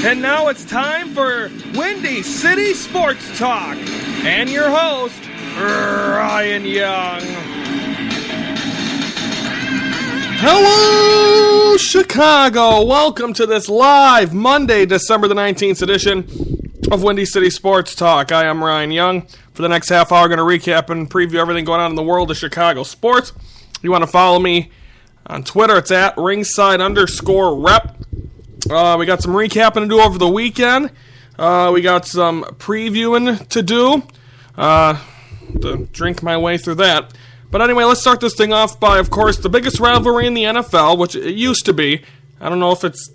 And now it's time for Windy City Sports Talk. And your host, Ryan Young. Hello, Chicago. Welcome to this live Monday, December the 19th edition of Windy City Sports Talk. I am Ryan Young. For the next half hour, I'm going to recap and preview everything going on in the world of Chicago sports. If you want to follow me on Twitter, it's at ringside_rep. We got some recapping to do over the weekend. We got some previewing to do. To drink my way through that. But anyway, let's start this thing off by, of course, the biggest rivalry in the NFL, which it used to be. I don't know if it's,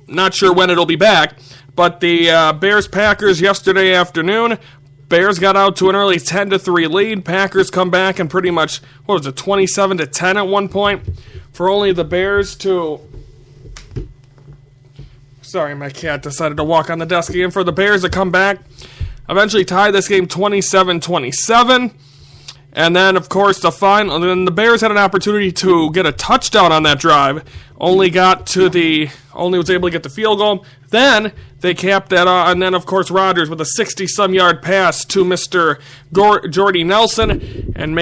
not sure when it'll be back. But the Bears-Packers yesterday afternoon. Bears got out to an early 10-3 lead. Packers come back and pretty much, 27-10 at one point. For only the Bears to... Sorry, my cat decided to walk on the desk again. For the Bears to come back, eventually tie this game 27-27. And then, of course, the Bears had an opportunity to get a touchdown on that drive. Only was able to get the field goal. Then they capped that off, and then, of course, Rodgers with a 60-some-yard pass to Mr. Jordy Nelson and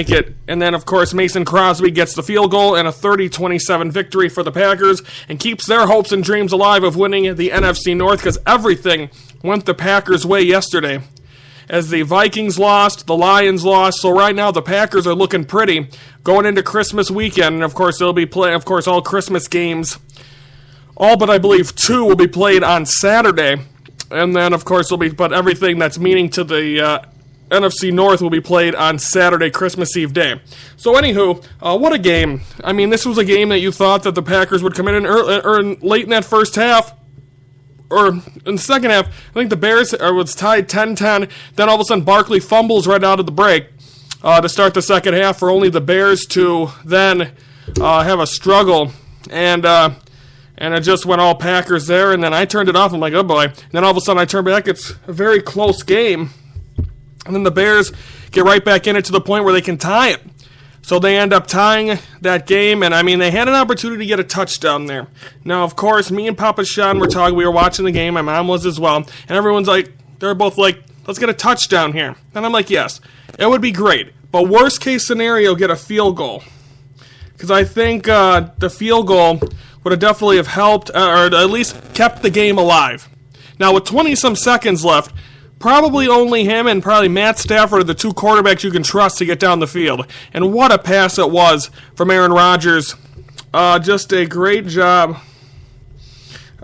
then, of course, Mason Crosby gets the field goal and a 30-27 victory for the Packers and keeps their hopes and dreams alive of winning the NFC North because everything went the Packers' way yesterday. As the Vikings lost, the Lions lost, so right now the Packers are looking pretty going into Christmas weekend, and of course they'll be playing, all Christmas games. All but I believe 2 will be played on Saturday, and then of course but everything that's meaning to the NFC North will be played on Saturday, Christmas Eve day. So anywho, what a game. I mean, this was a game that you thought that the Packers would come in late in that first half, or in the second half. I think the Bears was tied 10-10. Then all of a sudden Barkley fumbles right out of the break to start the second half for only the Bears to then have a struggle. And it just went all Packers there. And then I turned it off. I'm like, oh boy. And then all of a sudden I turn back. It's a very close game. And then the Bears get right back in it to the point where they can tie it. So they end up tying that game, and I mean, they had an opportunity to get a touchdown there. Now, of course, me and Papa Sean were talking, we were watching the game, my mom was as well, and everyone's like, they're both like, let's get a touchdown here. And I'm like, yes, it would be great, but worst case scenario, get a field goal. Because I think the field goal would have definitely have helped, or at least kept the game alive. Now, with 20-some seconds left, probably only him and probably Matt Stafford are the 2 quarterbacks you can trust to get down the field. And what a pass it was from Aaron Rodgers. Just a great job.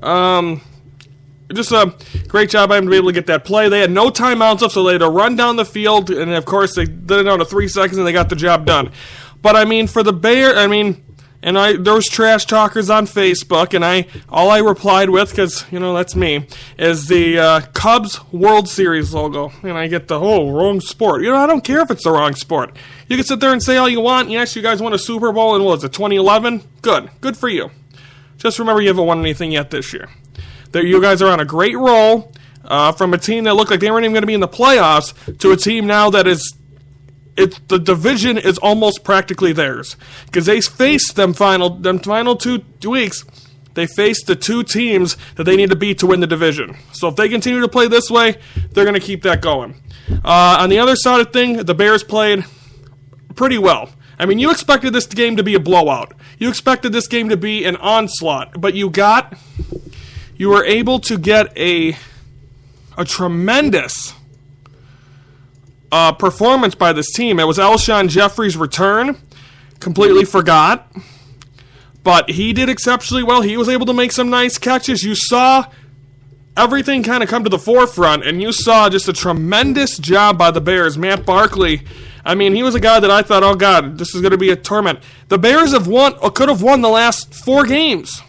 Just a great job by him to be able to get that play. They had no timeouts up, so they had to run down the field. And, of course, they did it down to 3 seconds, and they got the job done. But, I mean, for the Bears, there was trash talkers on Facebook, and all I replied with, because, that's me, is the Cubs World Series logo. And I get the, wrong sport. I don't care if it's the wrong sport. You can sit there and say all you want. Yes, you guys won a Super Bowl in, 2011? Good for you. Just remember you haven't won anything yet this year. You guys are on a great roll from a team that looked like they weren't even going to be in the playoffs to a team now that is... the division is almost practically theirs because they faced them final 2 weeks. They faced the 2 teams that they need to beat to win the division. So if they continue to play this way, they're going to keep that going. On the other side of thing, the Bears played pretty well. I mean, you expected this game to be a blowout. You expected this game to be an onslaught, but you were able to get a tremendous performance by this team. It was Alshon Jeffrey's return. Completely forgot. But he did exceptionally well. He was able to make some nice catches. You saw everything kind of come to the forefront, and you saw just a tremendous job by the Bears. Matt Barkley, I mean, he was a guy that I thought, oh God, this is going to be a torment. The Bears could have won the last 4 games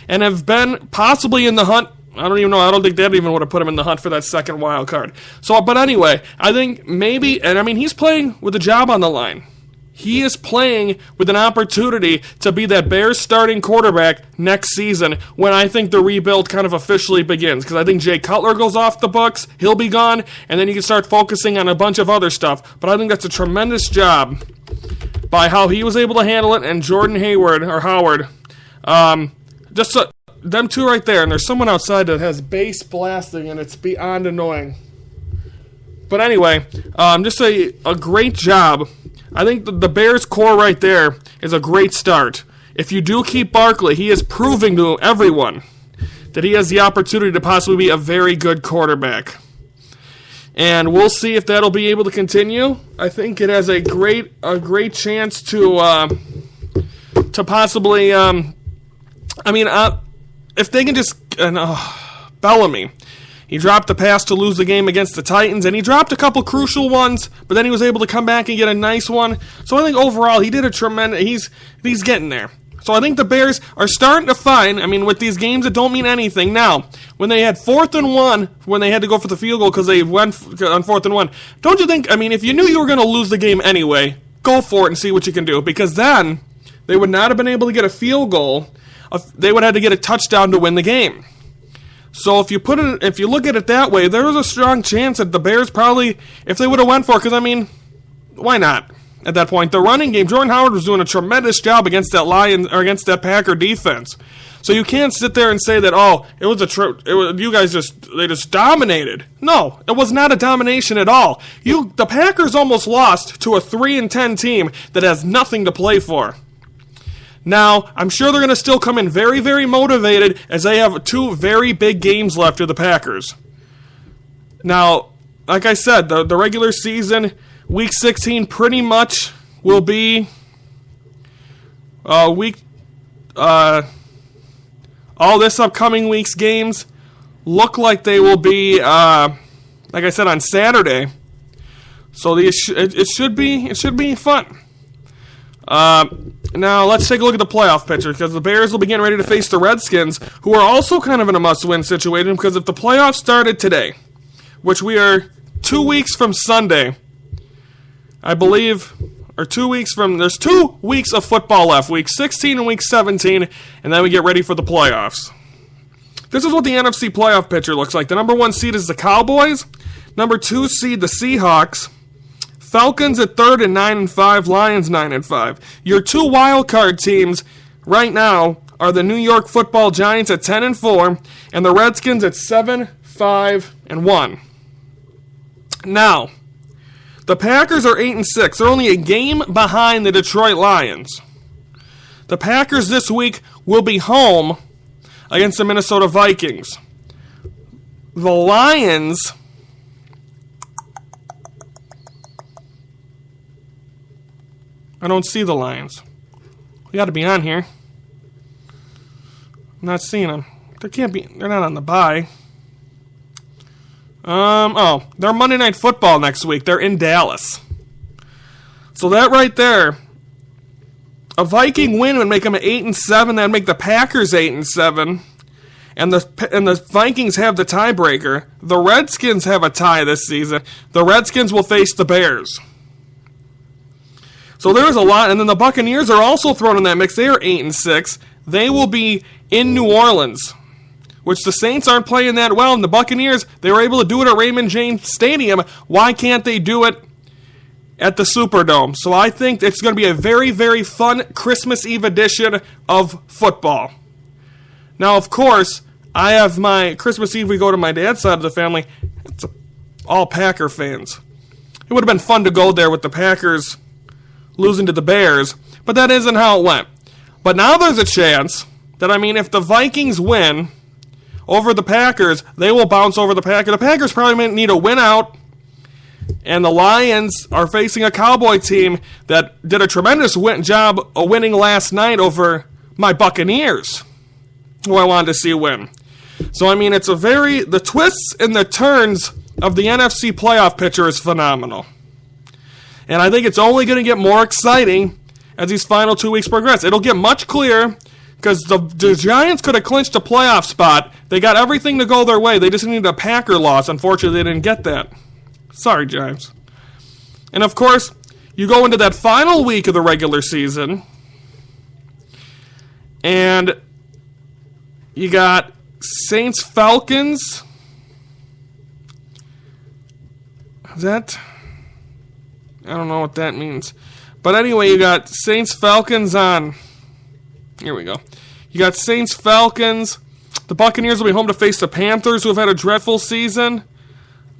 and have been possibly in the hunt I don't even know. I don't think that even would have put him in the hunt for that second wild card. So, but anyway, I think maybe, and I mean, he's playing with a job on the line. He is playing with an opportunity to be that Bears starting quarterback next season when I think the rebuild kind of officially begins. Because I think Jay Cutler goes off the books, he'll be gone, and then you can start focusing on a bunch of other stuff. But I think that's a tremendous job by how he was able to handle it, and Jordan Howard. Them two right there, and there's someone outside that has bass blasting, and it's beyond annoying. But anyway, just a great job. I think the Bears core right there is a great start. If you do keep Barkley, he is proving to everyone that he has the opportunity to possibly be a very good quarterback. And we'll see if that'll be able to continue. I think it has a great chance to possibly. If they can just Bellamy. He dropped the pass to lose the game against the Titans, and he dropped a couple crucial ones, but then he was able to come back and get a nice one. So I think overall he did a tremendous. He's getting there. So I think the Bears are starting to find. With these games that don't mean anything now. When they had 4th and 1, when they had to go for the field goal because they went on 4th and 1, don't you think? If you knew you were going to lose the game anyway, go for it and see what you can do, because then they would not have been able to get a field goal. They would have to get a touchdown to win the game. So if you look at it that way, there was a strong chance that the Bears probably, if they would have went for it, because why not? At that point, the running game, Jordan Howard was doing a tremendous job against that Packer defense. So you can't sit there and say that you guys just dominated. No, it was not a domination at all. The Packers almost lost to a 3-10 team that has nothing to play for. Now, I'm sure they're going to still come in very, very motivated as they have 2 very big games left of the Packers. Now, like I said, the regular season, Week 16 pretty much will be all this upcoming week's games look like they will be, like I said, on Saturday. So it should be fun. Now, let's take a look at the playoff picture, because the Bears will be getting ready to face the Redskins, who are also kind of in a must-win situation, because if the playoffs started today, which we are 2 weeks from Sunday, I believe, or 2 weeks from, there's 2 weeks of football left, Week 16 and Week 17, and then we get ready for the playoffs. This is what the NFC playoff picture looks like. The number 1 seed is the Cowboys, number 2 seed the Seahawks, Falcons at 3rd at 9-5, Lions 9-5. Your 2 wild card teams right now are the New York Football Giants at 10-4 and the Redskins at 7-5-1. Now, the Packers are 8-6. They're only a game behind the Detroit Lions. The Packers this week will be home against the Minnesota Vikings. The Lions, I don't see the Lions. We got to be on here. I'm not seeing them. They're not on the bye. They're Monday Night Football next week. They're in Dallas. So that right there, a Viking win would make them 8-7. That'd make the Packers 8-7. And the Vikings have the tiebreaker. The Redskins have a tie this season. The Redskins will face the Bears. So there's a lot, and then the Buccaneers are also thrown in that mix. They are 8-6. They will be in New Orleans, which the Saints aren't playing that well. And the Buccaneers, they were able to do it at Raymond James Stadium. Why can't they do it at the Superdome? So I think it's going to be a very, very fun Christmas Eve edition of football. Now, of course, I have my Christmas Eve, we go to my dad's side of the family. It's all Packer fans. It would have been fun to go there with the Packers losing to the Bears, but that isn't how it went. But now there's a chance that, if the Vikings win over the Packers, they will bounce over the Packers. The Packers probably need a win out, and the Lions are facing a Cowboy team that did a tremendous job of winning last night over my Buccaneers, who I wanted to see win. So, it's the twists and the turns of the NFC playoff picture is phenomenal. And I think it's only going to get more exciting as these final 2 weeks progress. It'll get much clearer Because the Giants could have clinched a playoff spot. They got everything to go their way. They just needed a Packer loss. Unfortunately, they didn't get that. Sorry, Giants. And, of course, you go into that final week of the regular season, and you got Saints-Falcons. Is that? I don't know what that means. But anyway, you got Saints-Falcons on. Here we go. You got Saints-Falcons. The Buccaneers will be home to face the Panthers, who have had a dreadful season.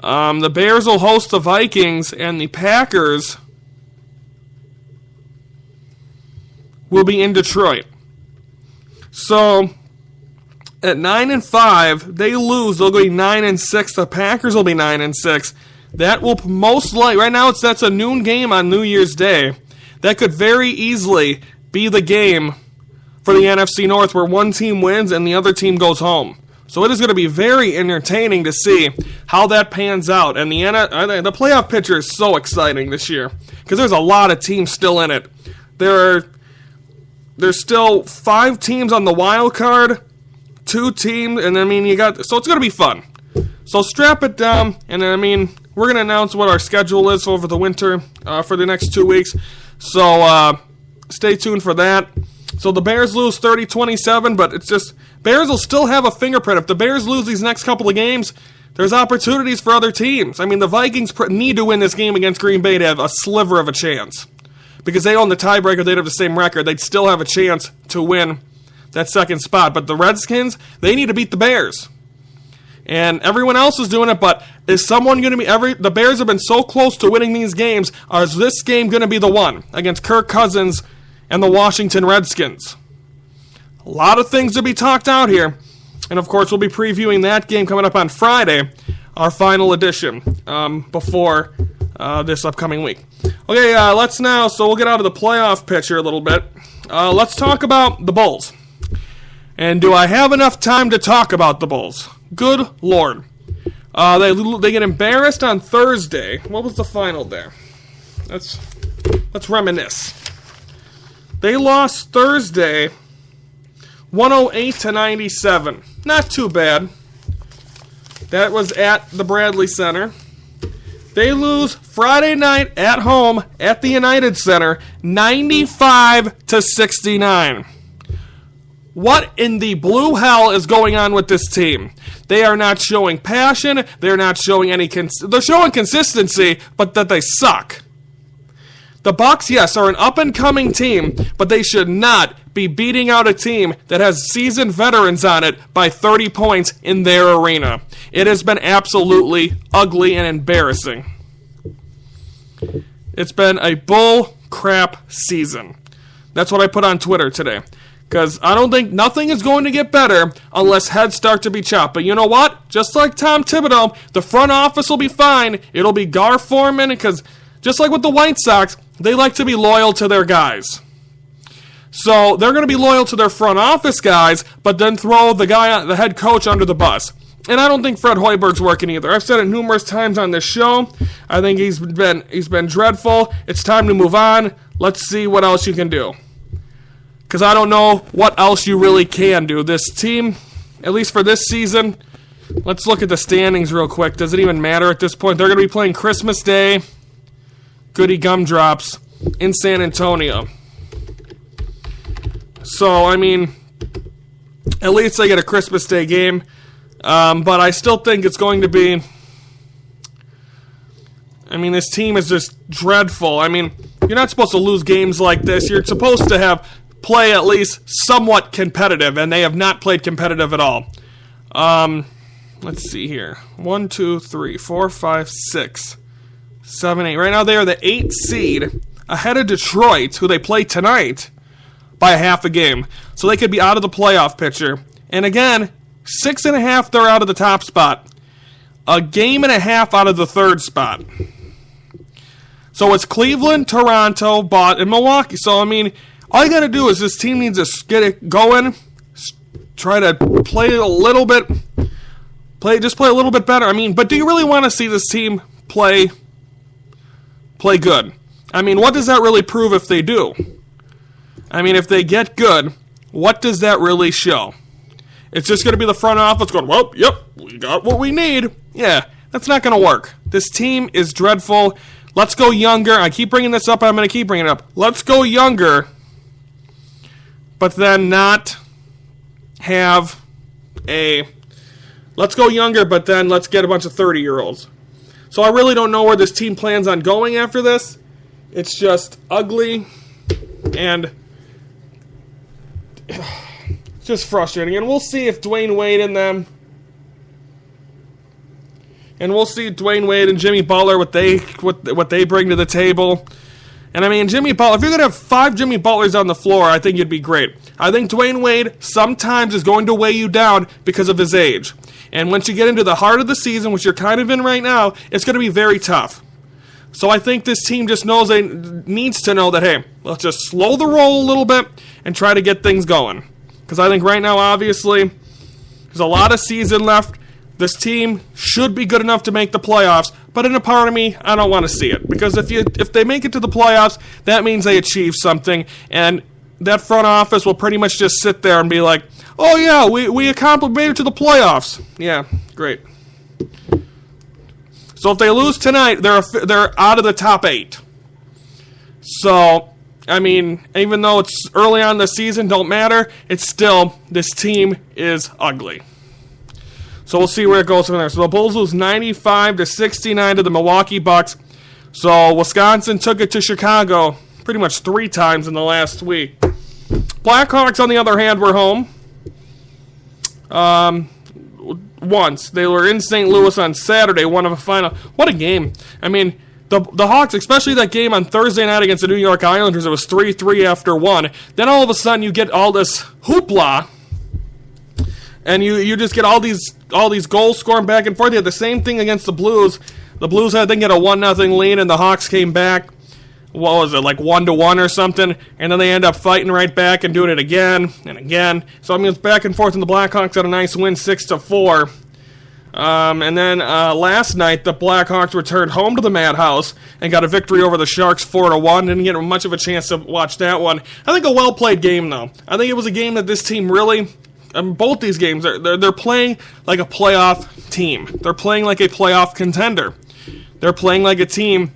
The Bears will host the Vikings, and the Packers will be in Detroit. So, at 9-5, they lose. They'll go 9-6. The Packers will be 9-6. That will most likely, right now that's a noon game on New Year's Day. That could very easily be the game for the NFC North where one team wins and the other team goes home. So it is going to be very entertaining to see how that pans out. And the playoff picture is so exciting this year because there's a lot of teams still in it. There's still 5 teams on the wild card, 2 teams, and so it's going to be fun. So strap it down, and we're going to announce what our schedule is over the winter for the next 2 weeks. So stay tuned for that. So the Bears lose 30-27, but it's just Bears will still have a fingerprint. If the Bears lose these next couple of games, there's opportunities for other teams. The Vikings need to win this game against Green Bay to have a sliver of a chance. Because they own the tiebreaker, they'd have the same record. They'd still have a chance to win that second spot. But the Redskins, they need to beat the Bears. And everyone else is doing it, but is someone going to be... The Bears have been so close to winning these games. Is this game going to be the one against Kirk Cousins and the Washington Redskins? A lot of things to be talked out here. And, of course, we'll be previewing that game coming up on Friday, our final edition, before this upcoming week. Okay, so we'll get out of the playoff picture a little bit. Let's talk about the Bulls. And do I have enough time to talk about the Bulls? Good Lord. They get embarrassed on Thursday. What was the final there? Let's reminisce. They lost Thursday 108-97. Not too bad. That was at the Bradley Center. They lose Friday night at home at the United Center 95-69. What in the blue hell is going on with this team? They are not showing passion. They're not showing they're showing consistency, but that they suck. The Bucks, yes, are an up-and-coming team, but they should not be beating out a team that has seasoned veterans on it by 30 points in their arena. It has been absolutely ugly and embarrassing. It's been a bull crap season. That's what I put on Twitter today. Because I don't think nothing is going to get better unless heads start to be chopped. But you know what? Just like Tom Thibodeau, the front office will be fine. It'll be Gar Forman, because just like with the White Sox, they like to be loyal to their guys. So they're going to be loyal to their front office guys, but then throw the head coach under the bus. And I don't think Fred Hoiberg's working either. I've said it numerous times on this show. I think he's been dreadful. It's time to move on. Let's see what else you can do. Because I don't know what else you really can do. This team, at least for this season, let's look at the standings real quick. Does it even matter at this point? They're going to be playing Christmas Day, Goody Gumdrops, in San Antonio. So, at least they get a Christmas Day game. But I still think it's going to be... this team is just dreadful. You're not supposed to lose games like this. You're supposed to play at least somewhat competitive, and they have not played competitive at all. Let's see here. 1, 2, 3, 4, 5, 6, 7, 8. Right now they are the 8th seed ahead of Detroit, who they play tonight, by a half a game. So they could be out of the playoff picture. And again, 6.5 they're out of the top spot. A game and a half out of the third spot. So it's Cleveland, Toronto, and Milwaukee. So, all you got to do is this team needs to get it going, try to play a little bit, play a little bit better. But do you really want to see this team play good? What does that really prove if they do? If they get good, what does that really show? It's just going to be the front office going, well, yep, we got what we need. Yeah, that's not going to work. This team is dreadful. Let's go younger. I keep bringing this up, and I'm going to keep bringing it up. Let's go younger, but then not have a... Let's go younger, but then let's get a bunch of 30-year-olds. So I really don't know where this team plans on going after this. It's just ugly and just frustrating. And we'll see if Dwayne Wade and them... And we'll see Dwayne Wade and Jimmy Butler, what they bring to the table. And I mean, Jimmy Butler, if you're going to have 5 Jimmy Butlers on the floor, I think you'd be great. I think Dwayne Wade sometimes is going to weigh you down because of his age. And once you get into the heart of the season, which you're kind of in right now, it's going to be very tough. So I think this team just needs to know that, hey, let's just slow the roll a little bit and try to get things going. Because I think right now, obviously, there's a lot of season left. This team should be good enough to make the playoffs, but in a part of me, I don't want to see it. Because if they make it to the playoffs, that means they achieve something, and that front office will pretty much just sit there and be like, oh yeah, we made it to the playoffs. Yeah, great. So if they lose tonight, they're out of the top 8. So, I mean, even though it's early on in the season, don't matter, it's still, this team is ugly. So we'll see where it goes from there. So the Bulls lose 95-69 to the Milwaukee Bucks. So Wisconsin took it to Chicago pretty much 3 times in the last week. Blackhawks, on the other hand, were home once. They were in St. Louis on Saturday, one of a final. What a game. I mean, the Hawks, especially that game on Thursday night against the New York Islanders, it was 3-3 after 1. Then all of a sudden you get all this hoopla, and you just get all these goals scoring back and forth. You had the same thing against the Blues. The Blues had, I think, a 1-0 lead, and the Hawks came back. What was it, like 1-1 or something? And then they end up fighting right back and doing it again and again. So I mean, it's back and forth, and the Blackhawks had a nice win, 6-4. And then last night, the Blackhawks returned home to the Madhouse and got a victory over the Sharks, 4-1. Didn't get much of a chance to watch that one. I think a well-played game, though. I think it was a game that this team really... both these games, they're playing like a playoff team. They're playing like a playoff contender. They're playing like a team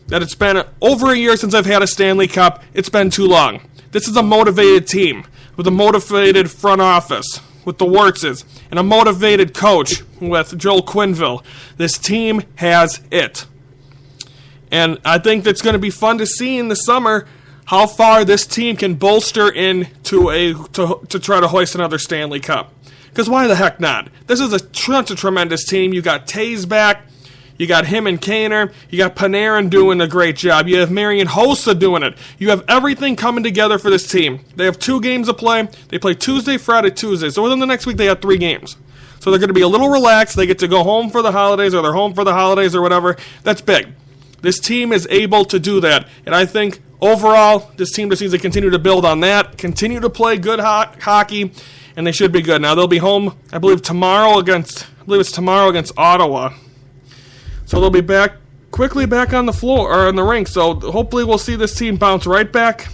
that it's been over a year since I've had a Stanley Cup. It's been too long. This is a motivated team with a motivated front office with the Wirtzes and a motivated coach with Joel Quenneville. This team has it. And I think that's going to be fun to see in the summer how far this team can bolster to try to hoist another Stanley Cup. Because why the heck not? This is such a tremendous team. You got Tays back. You got him and Kaner. You got Panarin doing a great job. You have Marian Hossa doing it. You have everything coming together for this team. They have 2 games to play. They play Tuesday, Friday, Tuesday. So within the next week, they have 3 games. So they're going to be a little relaxed. They get to go home for the holidays, or they're home for the holidays or whatever. That's big. This team is able to do that. And I think overall, this team just needs to continue to build on that, continue to play good hockey, and they should be good. Now, they'll be home, I believe, tomorrow against Ottawa. So they'll be quickly back on the floor, or on the rink. So hopefully we'll see this team bounce right back.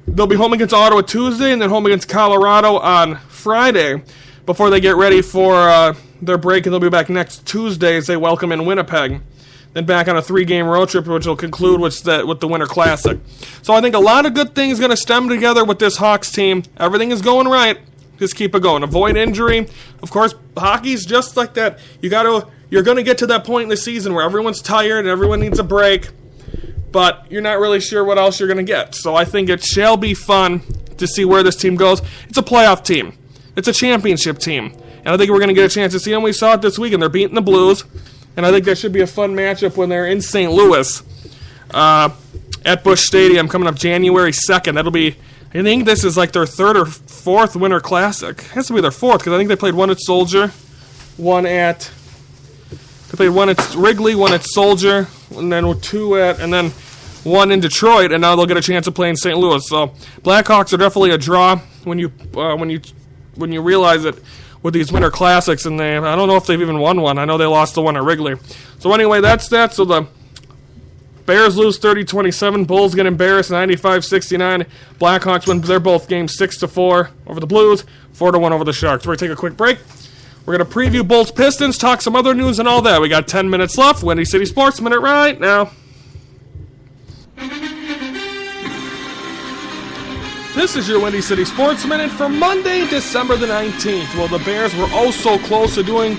They'll be home against Ottawa Tuesday, and then home against Colorado on Friday before they get ready for their break, and they'll be back next Tuesday as they welcome in Winnipeg. Then back on a 3-game road trip, which will conclude with the Winter Classic. So I think a lot of good things going to stem together with this Hawks team. Everything is going right. Just keep it going. Avoid injury. Of course, hockey's just like that. You're going to get to that point in the season where everyone's tired and everyone needs a break, but you're not really sure what else you're going to get. So I think it shall be fun to see where this team goes. It's a playoff team. It's a championship team. And I think we're going to get a chance to see them. We saw it this week, and they're beating the Blues. And I think that should be a fun matchup when they're in St. Louis at Busch Stadium coming up January 2nd. That'll be, I think this is like their 3rd or 4th Winter Classic. It has to be their 4th, because I think they played one at Soldier, they played one at Wrigley, one at Soldier, and then 2 and then 1 in Detroit, and now they'll get a chance to play in St. Louis. So Blackhawks are definitely a draw when you realize it. With these Winter Classics, and I don't know if they've even won one. I know they lost the one at Wrigley. So anyway, that's that. So the Bears lose 30-27. Bulls get embarrassed 95-69. Blackhawks win their both games 6-4 over the Blues, 4-1 over the Sharks. We're going to take a quick break. We're going to preview Bulls Pistons, talk some other news and all that. We got 10 minutes left. Windy City Sports Minute right now. This is your Windy City Sports Minute for Monday, December the 19th. Well, the Bears were oh so close to doing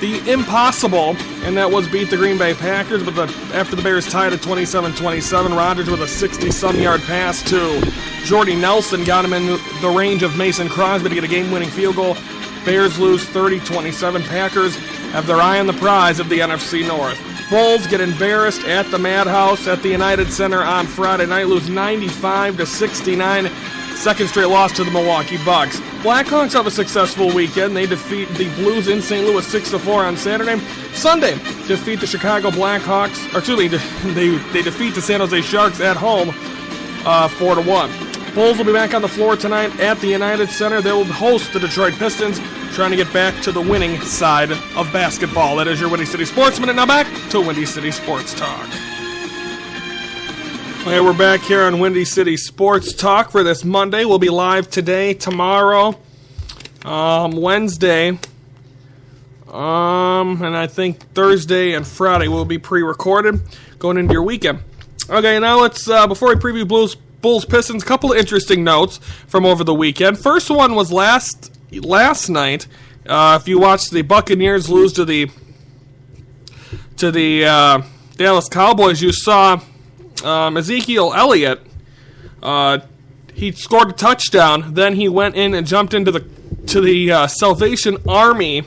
the impossible, and that was beat the Green Bay Packers, but after the Bears tied at 27-27, Rodgers with a 60-some-yard pass to Jordy Nelson got him in the range of Mason Crosby to get a game-winning field goal. Bears lose 30-27. Packers have their eye on the prize of the NFC North. Bulls get embarrassed at the Madhouse at the United Center on Friday night, lose 95-69. Second straight loss to the Milwaukee Bucks. Blackhawks have a successful weekend. They defeat the Blues in St. Louis 6-4 on Saturday. Sunday, defeat the Chicago Blackhawks, or excuse me, they defeat the San Jose Sharks at home 4-1. Bulls will be back on the floor tonight at the United Center. They will host the Detroit Pistons, trying to get back to the winning side of basketball. That is your Windy City Sports Minute. Now back to Windy City Sports Talk. Okay, we're back here on Windy City Sports Talk for this Monday. We'll be live today, tomorrow, Wednesday, and I think Thursday and Friday will be pre-recorded going into your weekend. Okay, now let's, before we preview Bulls Pistons, a couple of interesting notes from over the weekend. First one was last night. If you watched the Buccaneers lose to the Dallas Cowboys, you saw Ezekiel Elliott. He scored a touchdown. Then he went in and jumped into the Salvation Army.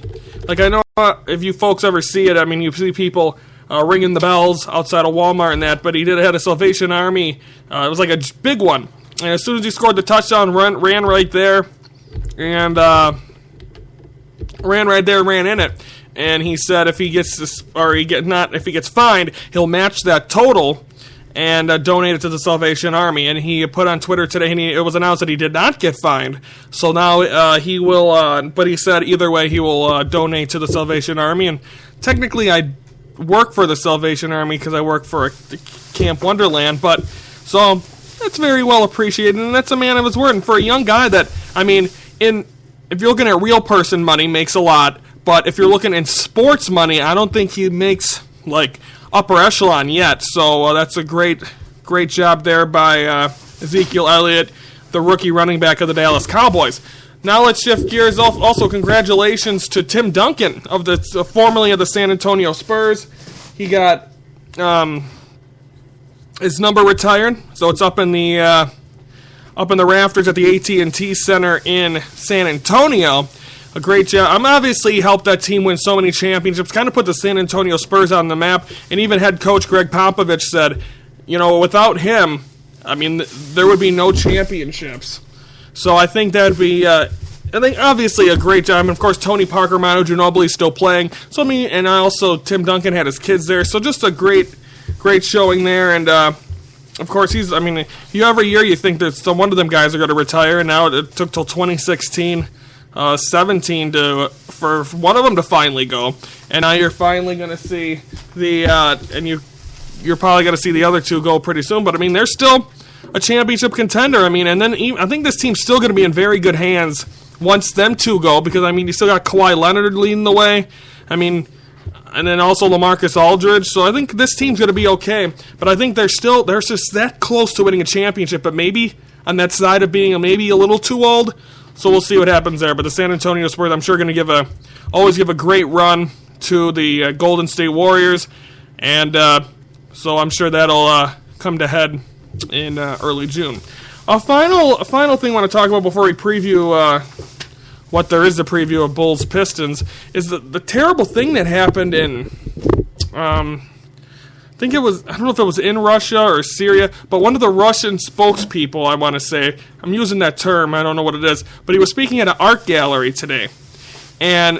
Like, I know if you folks ever see it, I mean, you see people ringing the bells outside of Walmart and that, but he had a Salvation Army. It was like a big one. And as soon as he scored the touchdown, ran right there, and ran in it. And he said if he gets fined, he'll match that total and donate it to the Salvation Army. And he put on Twitter today, and it was announced that he did not get fined. So now he will, but he said either way he will donate to the Salvation Army. And technically I work for the Salvation Army because I work for Camp Wonderland, but so that's very well appreciated, and that's a man of his word. And for a young guy that, I mean, if you're looking at real person money, makes a lot, but if you're looking in sports money, I don't think he makes like upper echelon yet. So that's a great job there by Ezekiel Elliott, the rookie running back of the Dallas Cowboys. Now let's shift gears. Also, congratulations to Tim Duncan, of the formerly of the San Antonio Spurs. He got his number retired, so it's up in the rafters at the AT&T Center in San Antonio. A great job. I'm obviously helped that team win so many championships, kind of put the San Antonio Spurs on the map, and even head coach Greg Popovich said, you know, without him, I mean, there would be no championships. So I think that would be, obviously a great job. And of course, Tony Parker, Manu Ginobili still playing. So and also Tim Duncan had his kids there. So just a great showing there. And of course, every year you think that one of them guys are going to retire. And now it took till 2016, 17 for one of them to finally go. And now you're finally going to see you're probably going to see the other two go pretty soon. But I mean, they're still a championship contender. I mean, and then I think this team's still going to be in very good hands once them two go, because I mean, you still got Kawhi Leonard leading the way. I mean, and then also LaMarcus Aldridge. So I think this team's going to be okay. But I think they're just that close to winning a championship, but maybe on that side of being maybe a little too old. So we'll see what happens there. But the San Antonio Spurs, I'm sure, going to always give a great run to the Golden State Warriors, and so I'm sure that'll come to head in early June. A final thing I want to talk about before we preview what there is to preview of Bulls Pistons is the terrible thing that happened in I don't know if it was in Russia or Syria, but one of the Russian spokespeople, I want to say, I'm using that term, I don't know what it is, but he was speaking at an art gallery today, and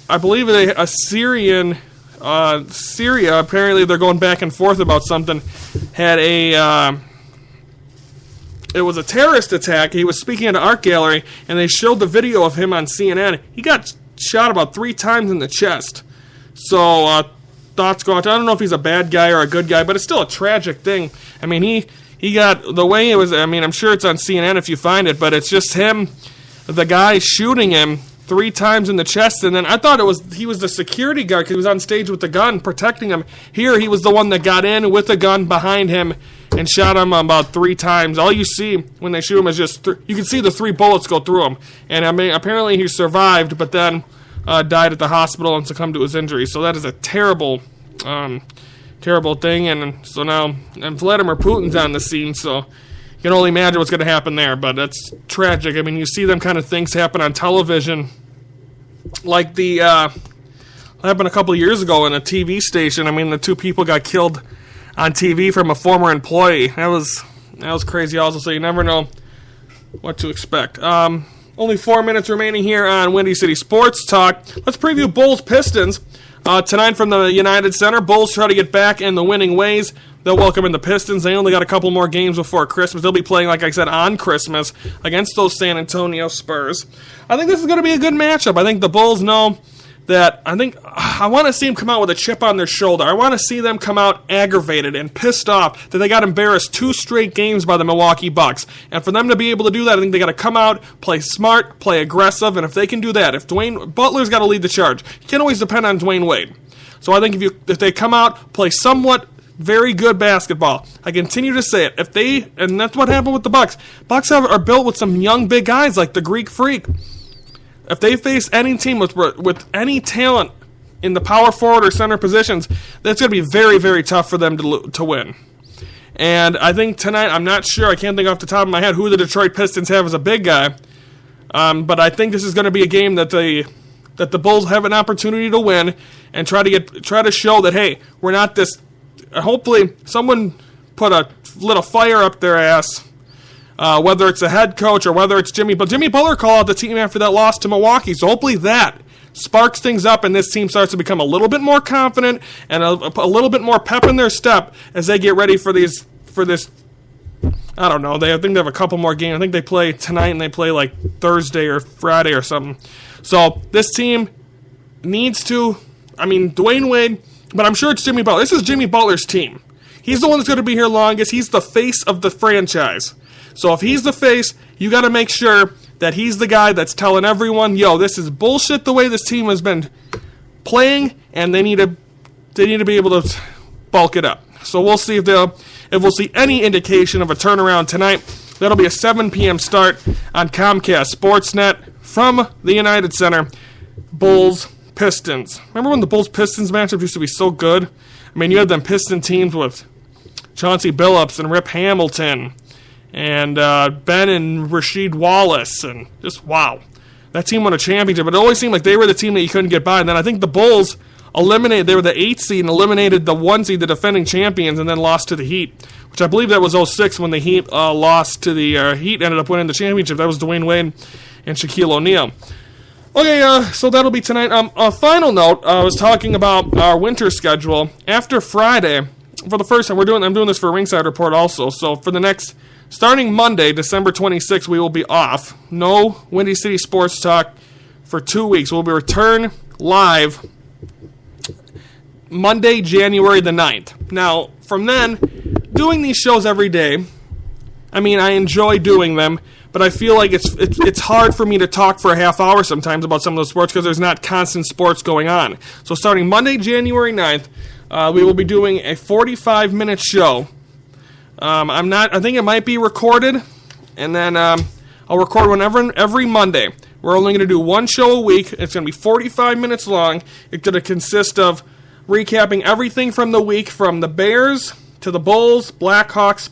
I believe Syria, apparently they're going back and forth about something, had it was a terrorist attack. He was speaking at an art gallery, and they showed the video of him on CNN. He got shot about 3 times in the chest. So thoughts go out. I don't know if he's a bad guy or a good guy, but it's still a tragic thing. I mean, he got the way it was. I mean, I'm sure it's on CNN if you find it, but it's just him, the guy shooting him 3 times in the chest, and then I thought he was the security guard because he was on stage with the gun protecting him. Here, he was the one that got in with the gun behind him and shot him about 3 times. All you see when they shoot him is just you can see the 3 bullets go through him, and I mean apparently he survived, but then died at the hospital and succumbed to his injuries. So that is a terrible, terrible thing. And so now Vladimir Putin's on the scene, so you can only imagine what's going to happen there, but that's tragic. I mean, you see them kind of things happen on television, like the happened a couple of years ago in a TV station. I mean, the 2 people got killed on TV from a former employee. That was crazy also, so you never know what to expect. Only 4 minutes remaining here on Windy City Sports Talk. Let's preview Bulls-Pistons. Tonight from the United Center, Bulls try to get back in the winning ways. They'll welcome in the Pistons. They only got a couple more games before Christmas. They'll be playing, like I said, on Christmas against those San Antonio Spurs. I think this is going to be a good matchup. I think the Bulls know that I want to see them come out with a chip on their shoulder. I want to see them come out aggravated and pissed off that they got embarrassed 2 straight games by the Milwaukee Bucks. And for them to be able to do that, I think they got to come out, play smart, play aggressive, and if they can do that, if Dwayne Butler's got to lead the charge, you can't always depend on Dwayne Wade. So I think if they come out, play somewhat very good basketball. I continue to say it. And that's what happened with the Bucks. Bucks are built with some young big guys like the Greek Freak. If they face any team with any talent in the power forward or center positions, that's going to be very, very tough for them to win. And I think tonight, I'm not sure, I can't think off the top of my head who the Detroit Pistons have as a big guy, but I think this is going to be a game that the Bulls have an opportunity to win and try to show that, hey, we're not this. Hopefully, someone put a little fire up their ass. Whether it's a head coach or whether it's Jimmy Butler called out the team after that loss to Milwaukee. So hopefully that sparks things up and this team starts to become a little bit more confident and a little bit more pep in their step as they get ready for this. I don't know. I think they have a couple more games. I think they play tonight and they play like Thursday or Friday or something. So this team needs to. I mean, Dwayne Wade, but I'm sure it's Jimmy Butler. This is Jimmy Butler's team. He's the one that's going to be here longest. He's the face of the franchise. So if he's the face, you got to make sure that he's the guy that's telling everyone, yo, this is bullshit the way this team has been playing, and they need to be able to bulk it up. So we'll see if we'll see any indication of a turnaround tonight. That'll be a 7 p.m. start on Comcast Sportsnet from the United Center. Bulls-Pistons. Remember when the Bulls-Pistons matchup used to be so good? I mean, you had them Piston teams with Chauncey Billups and Rip Hamilton and Ben and Rasheed Wallace, and just wow. That team won a championship, but it always seemed like they were the team that you couldn't get by. And then I think the Bulls they were the 8th seed and eliminated the 1 seed, the defending champions, and then lost to the Heat, which I believe that was 06 when the Heat lost to the Heat, ended up winning the championship. That was Dwayne Wade and Shaquille O'Neal. Okay, so that'll be tonight. A final note, I was talking about our winter schedule. After Friday, for the first time, I'm doing this for Ringside Report also, so for the next, starting Monday, December 26th, we will be off. No Windy City Sports Talk for 2 weeks. We'll be return live Monday, January the 9th. Now, from then, doing these shows every day, I mean, I enjoy doing them, but I feel like it's hard for me to talk for a half hour sometimes about some of those sports because there's not constant sports going on. So starting Monday, January 9th, we will be doing a 45-minute show. I think it might be recorded, and then I'll record every Monday. We're only going to do one show a week. It's going to be 45 minutes long. It's going to consist of recapping everything from the week, from the Bears to the Bulls, Blackhawks,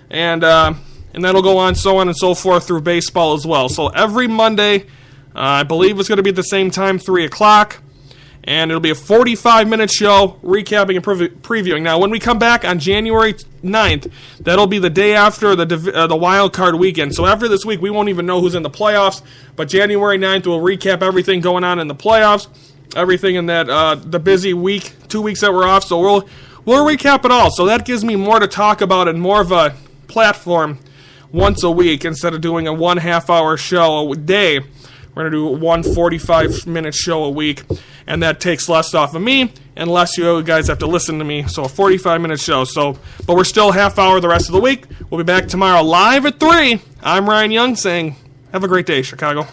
and that'll go on and so forth through baseball as well. So every Monday, I believe it's going to be at the same time, 3 o'clock. And it'll be a 45-minute show recapping and previewing. Now, when we come back on January 9th, that'll be the day after the wild card weekend. So after this week, we won't even know who's in the playoffs. But January 9th, we'll recap everything going on in the playoffs, everything in that the busy week, 2 weeks that we're off. So we'll recap it all. So that gives me more to talk about and more of a platform once a week instead of doing a 1.5 hour show a day. We're going to do one 45-minute show a week, and that takes less off of me, and unless you guys have to listen to me. So a 45-minute show. But we're still half hour the rest of the week. We'll be back tomorrow live at 3. I'm Ryan Young saying, have a great day, Chicago.